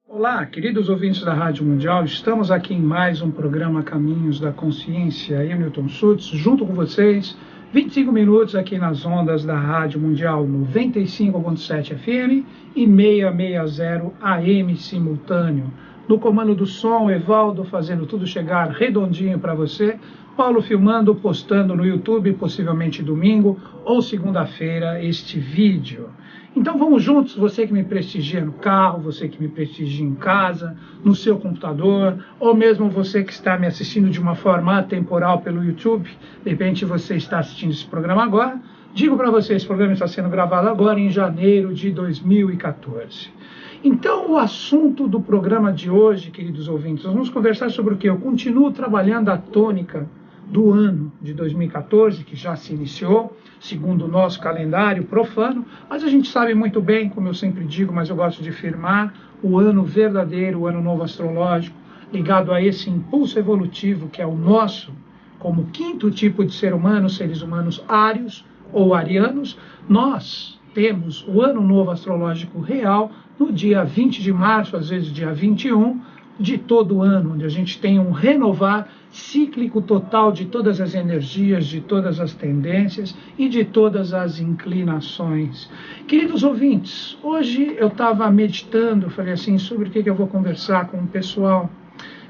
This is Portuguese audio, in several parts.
Olá, queridos ouvintes da Rádio Mundial, estamos aqui em mais um programa Caminhos da Consciência. Eu, Newton Schultz, junto com vocês, 25 minutos aqui nas ondas da Rádio Mundial 95.7 FM e 660 AM simultâneo. No comando do som, Evaldo fazendo tudo chegar redondinho para você, Paulo filmando, postando no YouTube, possivelmente domingo ou segunda-feira, este vídeo. Então vamos juntos, você que me prestigia no carro, você que me prestigia em casa, no seu computador, ou mesmo você que está me assistindo de uma forma atemporal pelo YouTube, de repente você está assistindo esse programa agora. Digo para você, esse programa está sendo gravado agora em janeiro de 2014. Então, o assunto do programa de hoje, queridos ouvintes, nós vamos conversar sobre o que? Eu continuo trabalhando a tônica do ano de 2014, que já se iniciou, segundo o nosso calendário profano, mas a gente sabe muito bem, como eu sempre digo, mas eu gosto de afirmar, o ano verdadeiro, o ano novo astrológico, ligado a esse impulso evolutivo que é o nosso, como quinto tipo de ser humano, seres humanos ários ou arianos, nós temos o ano novo astrológico real no dia 20 de março, às vezes dia 21, de todo o ano, onde a gente tem um renovar cíclico total de todas as energias, de todas as tendências e de todas as inclinações. Queridos ouvintes, hoje eu estava meditando, falei assim, sobre o que eu vou conversar com o pessoal.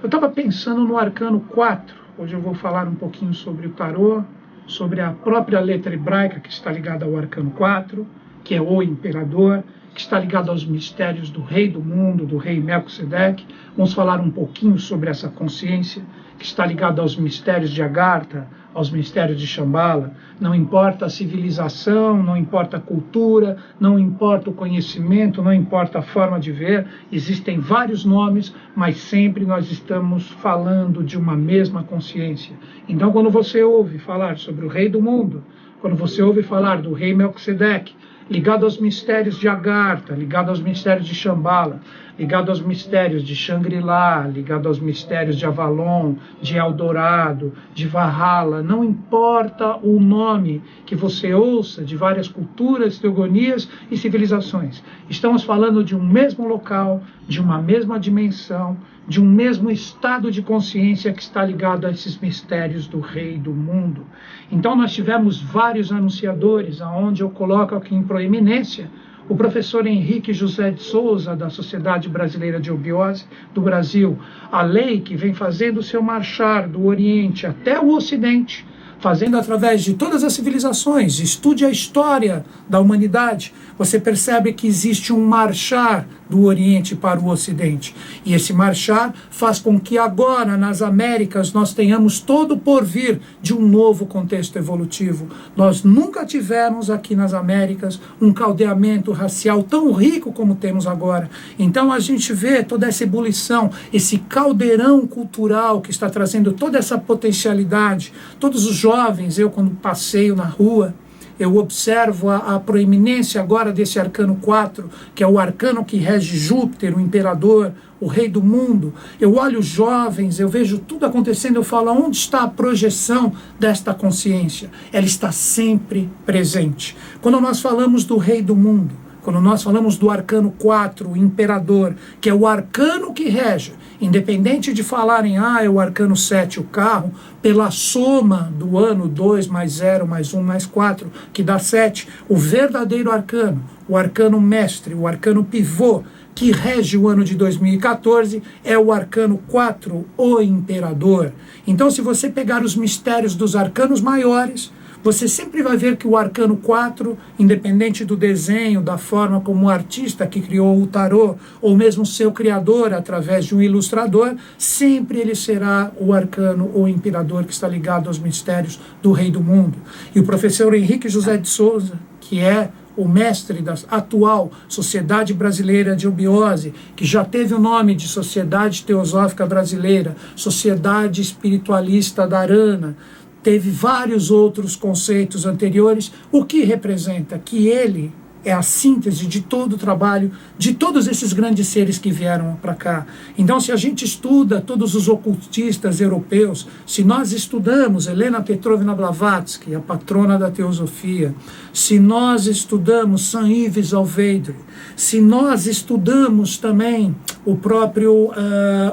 Eu estava pensando no Arcano 4, hoje eu vou falar um pouquinho sobre o tarô, sobre a própria letra hebraica que está ligada ao Arcano 4, que é o Imperador, que está ligado aos mistérios do Rei do Mundo, do Rei Melquisedeque. Vamos falar um pouquinho sobre essa consciência, que está ligada aos mistérios de Agartha, aos mistérios de Shambhala. Não importa a civilização, não importa a cultura, não importa o conhecimento, não importa a forma de ver, existem vários nomes, mas sempre nós estamos falando de uma mesma consciência. Então, quando você ouve falar sobre o Rei do Mundo, quando você ouve falar do Rei Melquisedeque, ligado aos mistérios de Agartha, ligado aos mistérios de Shambhala, ligado aos mistérios de Shangri-La, ligado aos mistérios de Avalon, de Eldorado, de Valhalla, não importa o nome que você ouça de várias culturas, teogonias e civilizações. Estamos falando de um mesmo local, de uma mesma dimensão, de um mesmo estado de consciência que está ligado a esses mistérios do Rei do Mundo. Então nós tivemos vários anunciadores, aonde eu coloco aqui em proeminência o professor Henrique José de Souza, da Sociedade Brasileira de Obiose do Brasil, a lei que vem fazendo o seu marchar do Oriente até o Ocidente, fazendo através de todas as civilizações. Estude a história da humanidade, você percebe que existe um marchar do Oriente para o Ocidente. E esse marchar faz com que agora, nas Américas, nós tenhamos todo o porvir de um novo contexto evolutivo. Nós nunca tivemos aqui nas Américas um caldeamento racial tão rico como temos agora. Então a gente vê toda essa ebulição, esse caldeirão cultural que está trazendo toda essa potencialidade. Todos os jovens, eu quando passeio na rua, eu observo a proeminência agora desse Arcano 4, que é o arcano que rege Júpiter, o Imperador, o Rei do Mundo. Eu olho os jovens, eu vejo tudo acontecendo, eu falo, onde está a projeção desta consciência? Ela está sempre presente. Quando nós falamos do Rei do Mundo, quando nós falamos do Arcano 4, o Imperador, que é o arcano que rege, independente de falarem, é o Arcano 7, o carro, pela soma do ano 2 mais 0 mais 1 mais 4, que dá 7, o verdadeiro arcano, o arcano mestre, o arcano pivô, que rege o ano de 2014, é o Arcano 4, o Imperador. Então, se você pegar os mistérios dos arcanos maiores, você sempre vai ver que o Arcano 4, independente do desenho, da forma como o artista que criou o tarô, ou mesmo seu criador, através de um ilustrador, sempre ele será o arcano ou imperador que está ligado aos mistérios do Rei do Mundo. E o professor Henrique José de Souza, que é o mestre da atual Sociedade Brasileira de Obiose, que já teve o nome de Sociedade Teosófica Brasileira, Sociedade Espiritualista da Arana, teve vários outros conceitos anteriores, o que representa que ele é a síntese de todo o trabalho de todos esses grandes seres que vieram para cá. Então, se a gente estuda todos os ocultistas europeus, se nós estudamos Helena Petrovna Blavatsky, a patrona da teosofia, se nós estudamos Saint Yves Alveidre, se nós estudamos também o próprio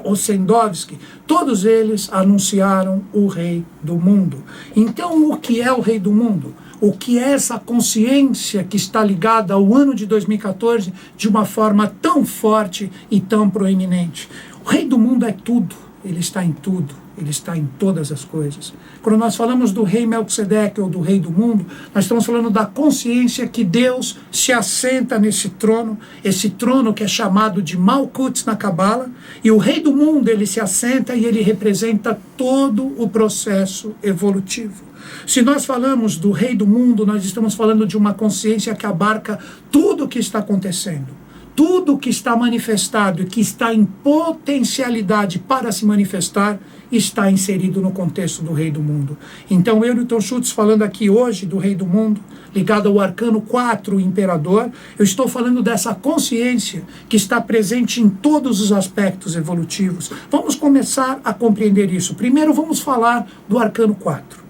Ossendowski, todos eles anunciaram o rei do mundo. Então, o que é o rei do mundo? O que é essa consciência que está ligada ao ano de 2014 de uma forma tão forte e tão proeminente? O rei do mundo é tudo, ele está em tudo, ele está em todas as coisas. Quando nós falamos do rei Melquisedeque ou do rei do mundo, nós estamos falando da consciência que Deus se assenta nesse trono, esse trono que é chamado de Malkut na Cabala, e o rei do mundo, ele se assenta e ele representa todo o processo evolutivo. Se nós falamos do rei do mundo, nós estamos falando de uma consciência que abarca tudo o que está acontecendo, tudo que está manifestado e que está em potencialidade para se manifestar, está inserido no contexto do rei do mundo. Então, eu, Newton Schultz, falando aqui hoje do rei do mundo, ligado ao arcano 4, o imperador, eu estou falando dessa consciência que está presente em todos os aspectos evolutivos. Vamos começar a compreender isso. Primeiro, vamos falar do arcano 4.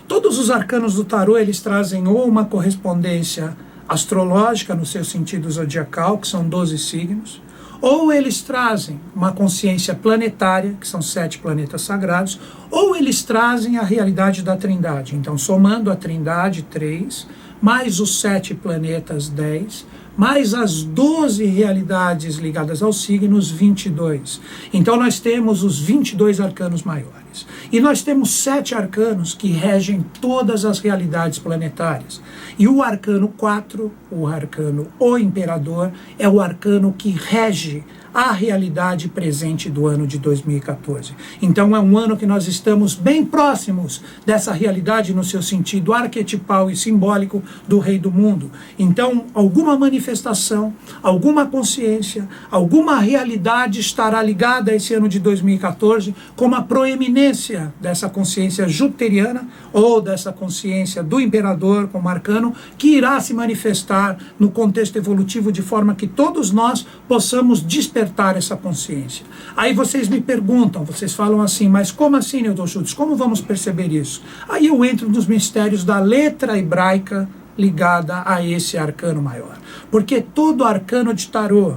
Todos os arcanos do tarô, eles trazem ou uma correspondência astrológica no seu sentido zodiacal, que são 12 signos, ou eles trazem uma consciência planetária, que são 7 planetas sagrados, ou eles trazem a realidade da Trindade. Então, somando a Trindade, 3, mais os 7 planetas, 10, mais as 12 realidades ligadas aos signos, 22. Então, nós temos os 22 arcanos maiores. E nós temos 7 arcanos que regem todas as realidades planetárias. E o arcano 4, o arcano O Imperador, é o arcano que rege a realidade presente do ano de 2014. Então é um ano que nós estamos bem próximos dessa realidade no seu sentido arquetipal e simbólico do rei do mundo. Então alguma manifestação, alguma consciência, alguma realidade estará ligada a esse ano de 2014 como a proeminência dessa consciência jupiteriana ou dessa consciência do imperador como arcano que irá se manifestar no contexto evolutivo de forma que todos nós possamos despertar essa consciência. Aí vocês me perguntam, vocês falam assim, mas como assim, Newton Schultz? Como vamos perceber isso? Aí eu entro nos mistérios da letra hebraica ligada a esse arcano maior. Porque todo arcano de tarô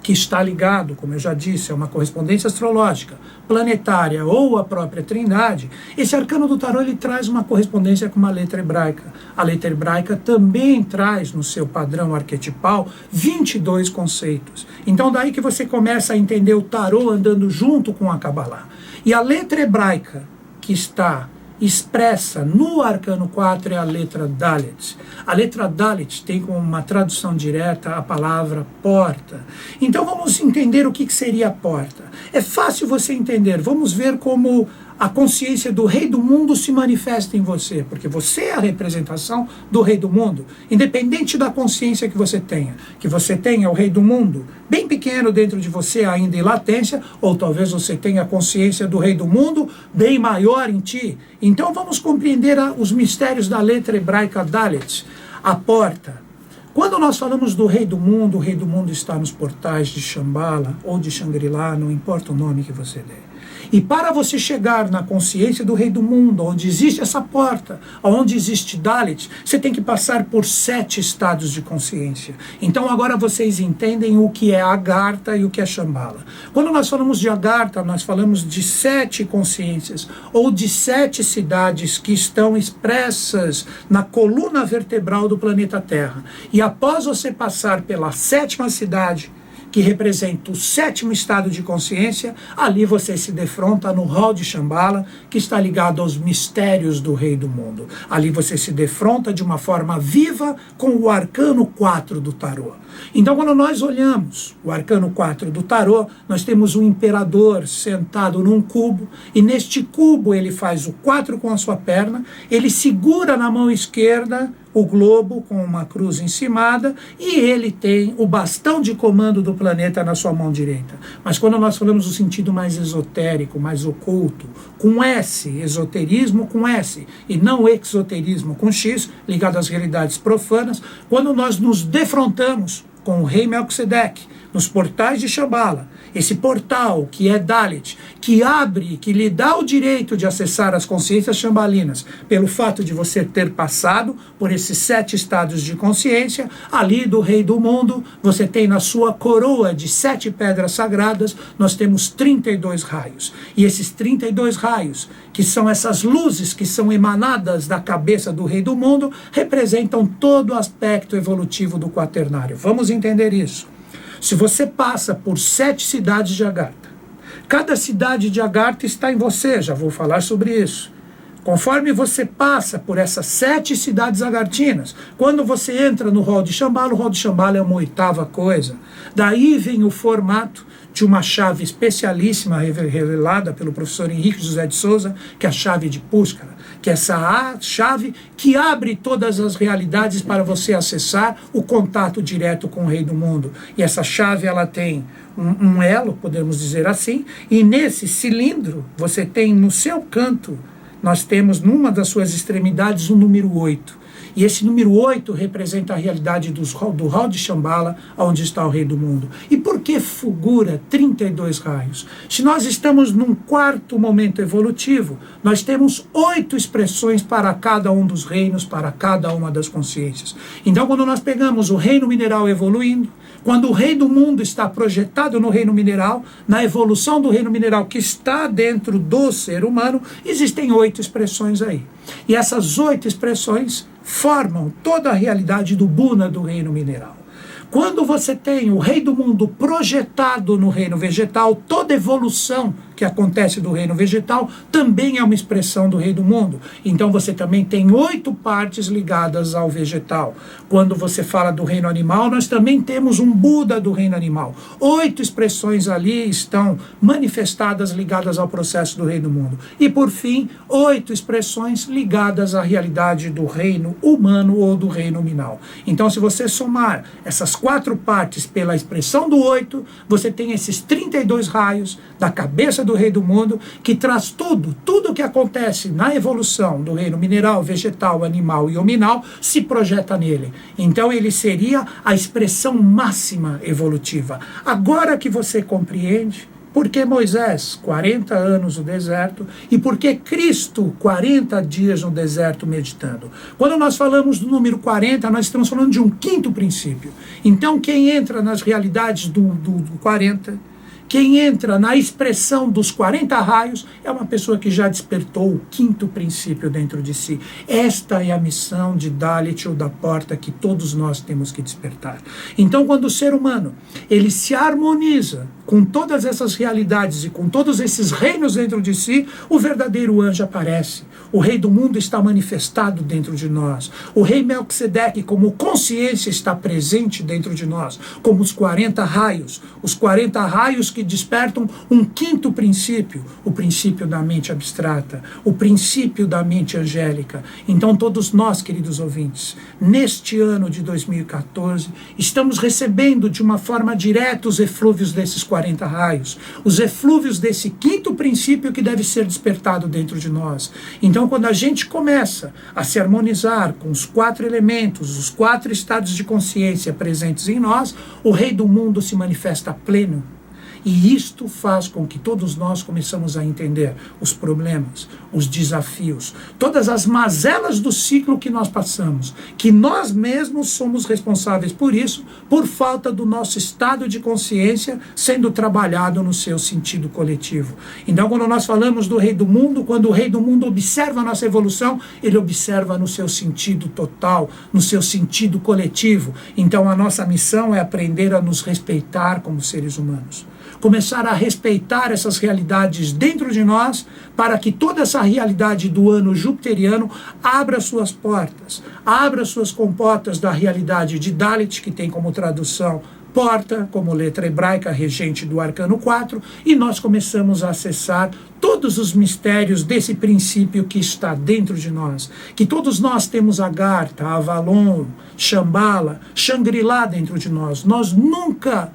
que está ligado, como eu já disse, a uma correspondência astrológica, planetária ou a própria Trindade, esse arcano do tarô ele traz uma correspondência com uma letra hebraica. A letra hebraica também traz no seu padrão arquetipal 22 conceitos. Então daí que você começa a entender o tarô andando junto com a Kabbalah. E a letra hebraica que está expressa no arcano 4 é a letra Dalet. A letra Dalet tem como uma tradução direta a palavra porta. Então vamos entender o que seria a porta. É fácil você entender, vamos ver como a consciência do rei do mundo se manifesta em você, porque você é a representação do rei do mundo, independente da consciência que você tenha o rei do mundo bem pequeno dentro de você ainda em latência, ou talvez você tenha a consciência do rei do mundo bem maior em ti. Então vamos compreender os mistérios da letra hebraica Dalet, a porta. Quando nós falamos do rei do mundo, o rei do mundo está nos portais de Shambhala ou de Shangri-La, não importa o nome que você dê. E para você chegar na consciência do rei do mundo, onde existe essa porta, onde existe Dalet, você tem que passar por 7 estados de consciência. Então agora vocês entendem o que é Agartha e o que é Shambhala. Quando nós falamos de Agartha, nós falamos de 7 consciências, ou de 7 cidades que estão expressas na coluna vertebral do planeta Terra. E após você passar pela 7ª cidade, que representa o 7º estado de consciência, ali você se defronta no hall de Shambhala, que está ligado aos mistérios do rei do mundo. Ali você se defronta de uma forma viva com o arcano 4 do tarô. Então, quando nós olhamos o arcano 4 do tarô, nós temos um imperador sentado num cubo, e neste cubo ele faz o 4 com a sua perna, ele segura na mão esquerda o globo com uma cruz encimada e ele tem o bastão de comando do planeta na sua mão direita. Mas quando nós falamos do sentido mais esotérico, mais oculto, com S, esoterismo com S, e não exoterismo com X, ligado às realidades profanas, quando nós nos defrontamos com o rei Melquisedeque, nos portais de Shambhala, esse portal que é Dalit, que abre, que lhe dá o direito de acessar as consciências shambalinas, pelo fato de você ter passado por esses 7 estados de consciência, ali do rei do mundo, você tem na sua coroa de 7 pedras sagradas, nós temos 32 raios. E esses 32 raios, que são essas luzes que são emanadas da cabeça do rei do mundo, representam todo o aspecto evolutivo do quaternário. Vamos entender isso. Se você passa por 7 cidades de Agartha, cada cidade de Agartha está em você, já vou falar sobre isso. Conforme você passa por essas 7 cidades agartinas, quando você entra no hall de Shambhala, o hall de Shambhala é uma 8ª coisa. Daí vem o formato de uma chave especialíssima revelada pelo professor Henrique José de Souza, que é a chave de Púscara, que é essa chave que abre todas as realidades para você acessar o contato direto com o Rei do Mundo. E essa chave ela tem um elo, podemos dizer assim, e nesse cilindro você tem no seu canto, nós temos numa das suas extremidades o número 8. E esse número 8 representa a realidade do hall de Shambhala, onde está o Rei do Mundo. E por que figura 32 raios? Se nós estamos num 4º momento evolutivo, nós temos 8 expressões para cada um dos reinos, para cada uma das consciências. Então, quando nós pegamos o reino mineral evoluindo, quando o Rei do Mundo está projetado no reino mineral, na evolução do reino mineral que está dentro do ser humano, existem 8 expressões aí. E essas 8 expressões formam toda a realidade do Buna do reino mineral. Quando você tem o Rei do Mundo projetado no reino vegetal, toda evolução que acontece do reino vegetal também é uma expressão do Rei do Mundo. Então você também tem 8 partes ligadas ao vegetal. Quando você fala do reino animal, nós também temos um Buda do reino animal. 8 expressões ali estão manifestadas ligadas ao processo do Rei do Mundo. E por fim, 8 expressões ligadas à realidade do reino humano ou do reino nominal. Então se você somar essas 4 partes pela expressão do 8, você tem esses 32 raios da cabeça do Rei do Mundo, que traz tudo que acontece na evolução do reino mineral, vegetal, animal e hominal, se projeta nele. Então ele seria a expressão máxima evolutiva. Agora que você compreende por que Moisés, 40 anos no deserto, e por que Cristo, 40 dias no deserto meditando. Quando nós falamos do número 40, nós estamos falando de um 5º princípio. Então quem entra nas realidades do 40, quem entra na expressão dos 40 raios é uma pessoa que já despertou o 5º princípio dentro de si. Esta é a missão de Dalit, ou da porta, que todos nós temos que despertar. Então, quando o ser humano ele se harmoniza com todas essas realidades e com todos esses reinos dentro de si, o verdadeiro anjo aparece. O Rei do Mundo está manifestado dentro de nós. O Rei Melquisedeque, como consciência, está presente dentro de nós, como os 40 raios. Os 40 raios que despertam um 5º princípio, o princípio da mente abstrata, o princípio da mente angélica. Então todos nós, queridos ouvintes, neste ano de 2014, estamos recebendo de uma forma direta os eflúvios desses 40 raios, os eflúvios desse 5º princípio que deve ser despertado dentro de nós. Então quando a gente começa a se harmonizar com os 4 elementos, os 4 estados de consciência presentes em nós, o Rei do Mundo se manifesta pleno. E isto faz com que todos nós começamos a entender os problemas, os desafios, todas as mazelas do ciclo que nós passamos, que nós mesmos somos responsáveis por isso, por falta do nosso estado de consciência sendo trabalhado no seu sentido coletivo. Então, quando nós falamos do Rei do Mundo, quando o Rei do Mundo observa a nossa evolução, ele observa no seu sentido total, no seu sentido coletivo. Então, a nossa missão é aprender a nos respeitar como seres humanos. Começar a respeitar essas realidades dentro de nós, para que toda essa realidade do ano jupiteriano abra suas portas, abra suas comportas da realidade de Dalit, que tem como tradução porta, como letra hebraica regente do arcano 4, e nós começamos a acessar todos os mistérios desse princípio que está dentro de nós, que todos nós temos Agartha, Avalon, Shambhala, Shangri-La dentro de nós. Nós nunca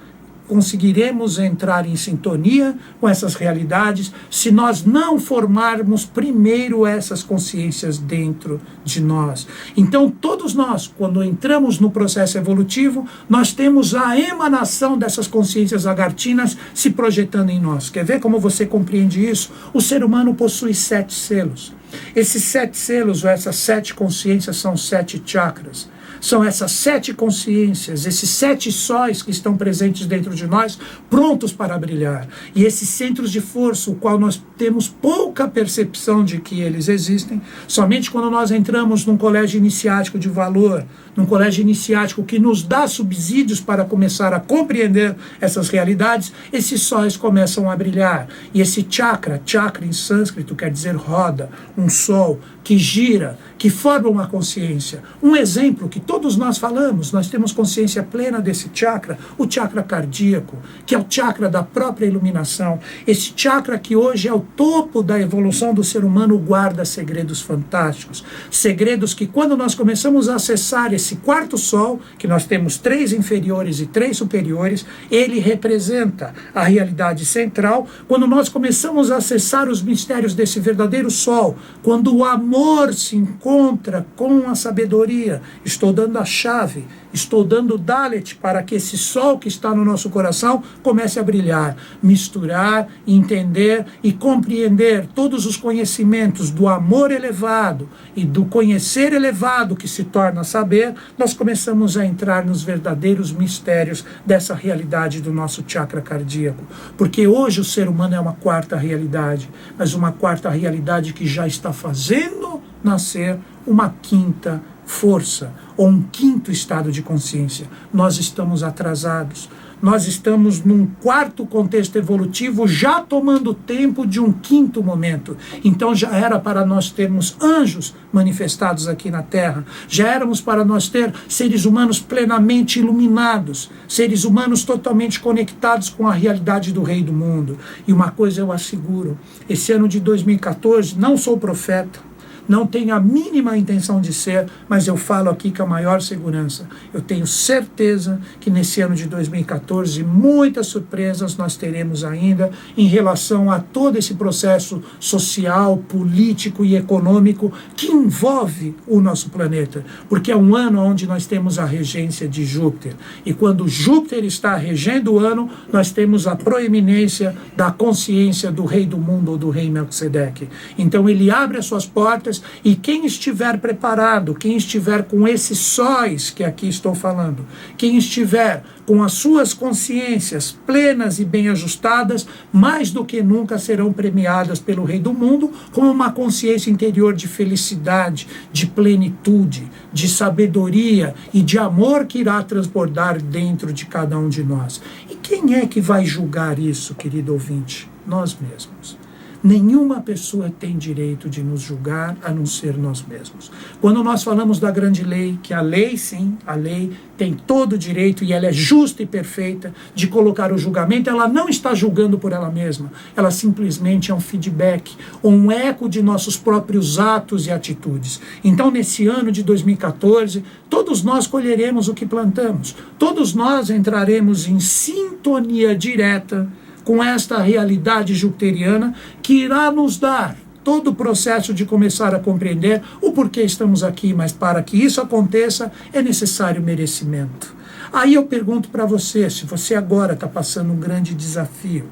conseguiremos entrar em sintonia com essas realidades se nós não formarmos primeiro essas consciências dentro de nós. Então, todos nós, quando entramos no processo evolutivo, nós temos a emanação dessas consciências agartinas se projetando em nós. Quer ver como você compreende isso? O ser humano possui 7 selos. Esses 7 selos, ou essas 7 consciências, são 7 chakras. São essas 7 consciências, esses 7 sóis que estão presentes dentro de nós, prontos para brilhar. E esses centros de força, o qual nós temos pouca percepção de que eles existem, somente quando nós entramos num colégio iniciático de valor, num colégio iniciático que nos dá subsídios para começar a compreender essas realidades, esses sóis começam a brilhar. E esse chakra em sânscrito quer dizer roda, um sol que gira, que forma uma consciência. Um exemplo que todos nós falamos, nós temos consciência plena desse chakra, o chakra cardíaco, que é o chakra da própria iluminação. Esse chakra que hoje é o topo da evolução do ser humano, guarda segredos fantásticos. Segredos que quando nós começamos a acessar esse quarto sol, que nós temos 3 inferiores e 3 superiores, ele representa a realidade central. Quando nós começamos a acessar os mistérios desse verdadeiro sol, quando o amor se encontra com a sabedoria, estou dando a chave, estou dando o Dalet para que esse sol que está no nosso coração comece a brilhar, misturar, entender e compreender todos os conhecimentos do amor elevado e do conhecer elevado que se torna saber. Nós começamos a entrar nos verdadeiros mistérios dessa realidade do nosso chakra cardíaco, porque hoje o ser humano é uma quarta realidade, mas uma quarta realidade que já está fazendo nascer uma quinta força, ou um quinto estado de consciência. Nós estamos atrasados. Nós estamos num quarto contexto evolutivo, já tomando tempo de um quinto momento. Então já era para nós termos anjos manifestados aqui na Terra. Já éramos para nós ter seres humanos plenamente iluminados, seres humanos totalmente conectados com a realidade do Rei do Mundo. E uma coisa eu asseguro, esse ano de 2014, não sou profeta, não tenho a mínima intenção de ser, mas eu falo aqui com a maior segurança. Eu tenho certeza que nesse ano de 2014, muitas surpresas nós teremos ainda em relação a todo esse processo social, político e econômico que envolve o nosso planeta. Porque é um ano onde nós temos a regência de Júpiter. E quando Júpiter está regendo o ano, nós temos a proeminência da consciência do Rei do Mundo ou do Rei Melquisedeque. Então ele abre as suas portas. E quem estiver preparado, quem estiver com esses sóis que aqui estou falando, quem estiver com as suas consciências plenas e bem ajustadas, mais do que nunca serão premiadas pelo Rei do Mundo com uma consciência interior de felicidade, de plenitude, de sabedoria e de amor que irá transbordar dentro de cada um de nós. E quem é que vai julgar isso, querido ouvinte? Nós mesmos. Nenhuma pessoa tem direito de nos julgar a não ser nós mesmos. Quando nós falamos da grande lei, que a lei, sim, a lei tem todo o direito e ela é justa e perfeita de colocar o julgamento, ela não está julgando por ela mesma, ela simplesmente é um feedback, ou um eco de nossos próprios atos e atitudes. Então, nesse ano de 2014, todos nós colheremos o que plantamos, todos nós entraremos em sintonia direta com esta realidade jupiteriana que irá nos dar todo o processo de começar a compreender o porquê estamos aqui, mas para que isso aconteça é necessário merecimento. Aí eu pergunto para você, se você agora está passando um grande desafio,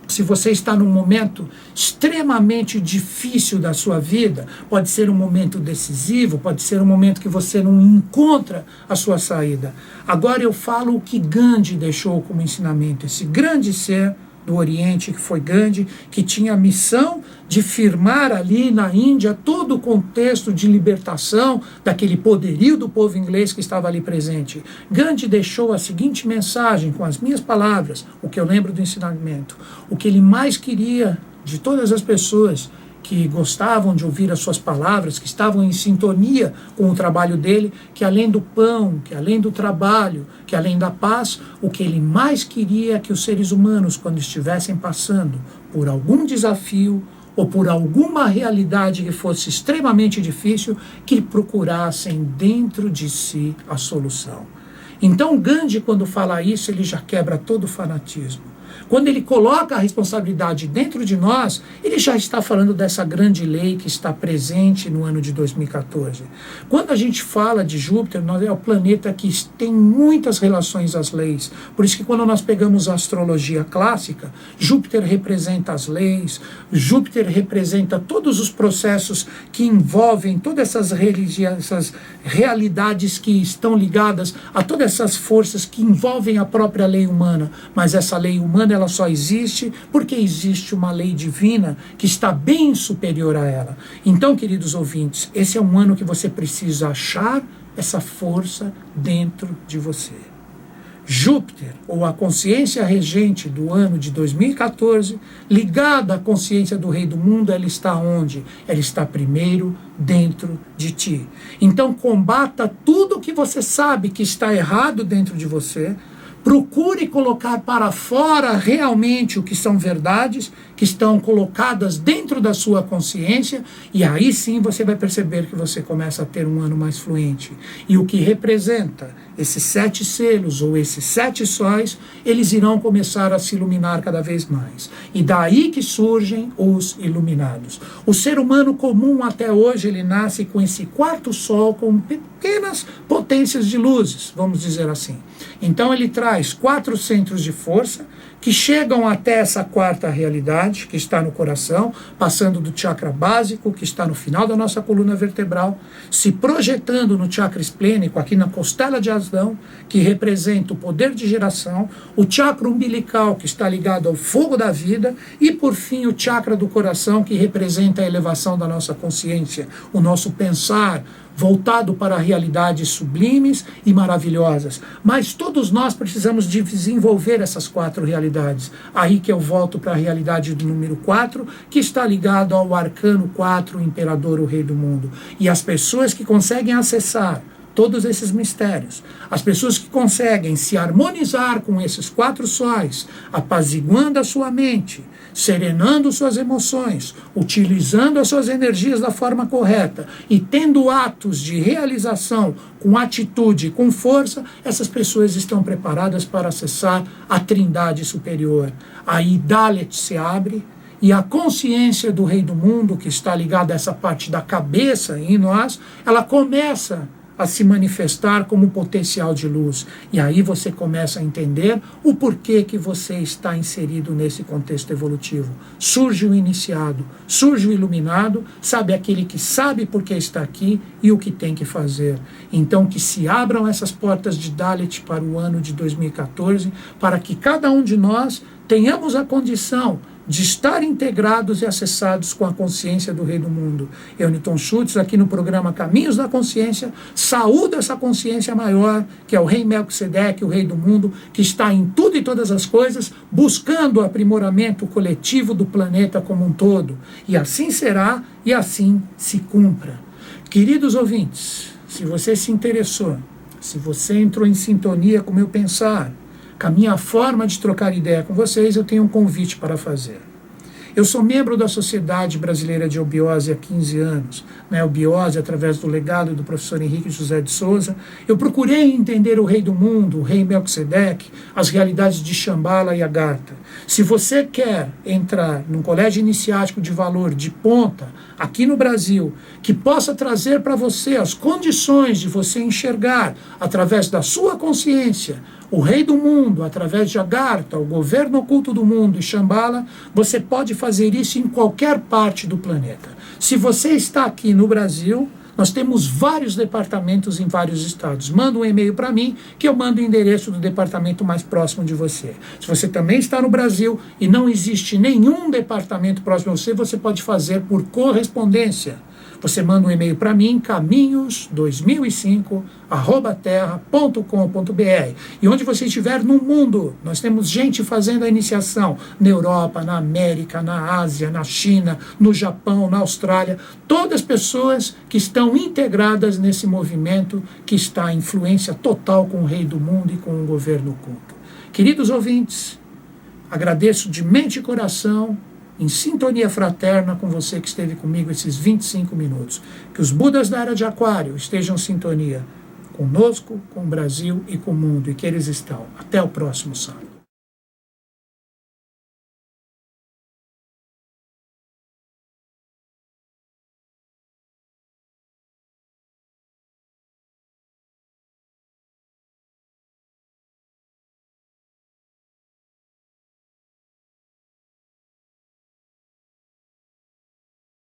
se você está num momento extremamente difícil da sua vida, pode ser um momento decisivo, pode ser um momento que você não encontra a sua saída. Agora eu falo o que Gandhi deixou como ensinamento, esse grande ser do Oriente, que foi Gandhi, que tinha a missão de firmar ali na Índia todo o contexto de libertação daquele poderio do povo inglês que estava ali presente. Gandhi deixou a seguinte mensagem, com as minhas palavras, o que eu lembro do ensinamento. O que ele mais queria de todas as pessoas que gostavam de ouvir as suas palavras, que estavam em sintonia com o trabalho dele, que além do pão, que além do trabalho, que além da paz, o que ele mais queria é que os seres humanos, quando estivessem passando por algum desafio ou por alguma realidade que fosse extremamente difícil, que procurassem dentro de si a solução. Então Gandhi, quando fala isso, ele já quebra todo o fanatismo. Quando ele coloca a responsabilidade dentro de nós, ele já está falando dessa grande lei que está presente no ano de 2014. Quando a gente fala de Júpiter, é o planeta que tem muitas relações às leis. Por isso que quando nós pegamos a astrologia clássica, Júpiter representa as leis, Júpiter representa todos os processos que envolvem todas essas realidades que estão ligadas a todas essas forças que envolvem a própria lei humana. Mas essa lei humana, ela só existe porque existe uma lei divina que está bem superior a ela. Então, queridos ouvintes, esse é um ano que você precisa achar essa força dentro de você. Júpiter, ou a consciência regente do ano de 2014, ligada à consciência do Rei do Mundo, ela está onde? Ela está primeiro dentro de ti. Então, combata tudo que você sabe que está errado dentro de você. Procure colocar para fora realmente o que são verdades, que estão colocadas dentro da sua consciência, e aí sim você vai perceber que você começa a ter um ano mais fluente. E o que representa esses 7 selos ou esses 7 sóis, eles irão começar a se iluminar cada vez mais. E daí que surgem os iluminados. O ser humano comum até hoje, ele nasce com esse 4º sol com pequenas potências de luzes, vamos dizer assim. Então ele traz 4 centros de força que chegam até essa 4ª realidade, que está no coração, passando do chakra básico, que está no final da nossa coluna vertebral, se projetando no chakra esplênico, aqui na costela de Adão, que representa o poder de geração, o chakra umbilical, que está ligado ao fogo da vida, e por fim o chakra do coração, que representa a elevação da nossa consciência, o nosso pensar, voltado para realidades sublimes e maravilhosas. Mas todos nós precisamos de desenvolver essas 4 realidades. Aí que eu volto para a realidade do número 4, que está ligado ao arcano 4, o imperador, o rei do mundo. E as pessoas que conseguem acessar todos esses mistérios, as pessoas que conseguem se harmonizar com esses 4 sóis, apaziguando a sua mente, serenando suas emoções, utilizando as suas energias da forma correta e tendo atos de realização com atitude, com força, essas pessoas estão preparadas para acessar a trindade superior. Aí Dalet se abre, e a consciência do Rei do Mundo, que está ligada a essa parte da cabeça em nós, ela começa a se manifestar como potencial de luz. E aí você começa a entender o porquê que você está inserido nesse contexto evolutivo. Surge o iniciado, surge o iluminado, sabe aquele que sabe por que está aqui e o que tem que fazer. Então que se abram essas portas de Dalet para o ano de 2014, para que cada um de nós tenhamos a condição de estar integrados e acessados com a consciência do Rei do Mundo. Eu, Newton Schultz, aqui no programa Caminhos da Consciência, saúdo essa consciência maior, que é o Rei Melquisedeque, o Rei do Mundo, que está em tudo e todas as coisas, buscando o aprimoramento coletivo do planeta como um todo. E assim será, e assim se cumpra. Queridos ouvintes, se você se interessou, se você entrou em sintonia com o meu pensar, com a minha forma de trocar ideia com vocês, eu tenho um convite para fazer. Eu sou membro da Sociedade Brasileira de Obiose há 15 anos, Obiose através do legado do professor Henrique José de Souza. Eu procurei entender o Rei do Mundo, o Rei Melquisedeque, as realidades de Shambhala e Agartha. Se você quer entrar num colégio iniciático de valor de ponta, aqui no Brasil, que possa trazer para você as condições de você enxergar, através da sua consciência, o Rei do Mundo, através de Agartha, o governo oculto do mundo e Shambhala, você pode fazer isso em qualquer parte do planeta. Se você está aqui no Brasil, nós temos vários departamentos em vários estados. Manda um e-mail para mim, que eu mando o endereço do departamento mais próximo de você. Se você também está no Brasil e não existe nenhum departamento próximo a você, você pode fazer por correspondência. você manda um e-mail para mim, caminhos2005@terra.com.br. E onde você estiver no mundo, nós temos gente fazendo a iniciação na Europa, na América, na Ásia, na China, no Japão, na Austrália, todas pessoas que estão integradas nesse movimento que está em influência total com o rei do mundo e com o governo oculto. Queridos ouvintes, agradeço de mente e coração, em sintonia fraterna com você que esteve comigo esses 25 minutos. Que os Budas da Era de Aquário estejam em sintonia conosco, com o Brasil e com o mundo, e que eles estão. Até o próximo sábado.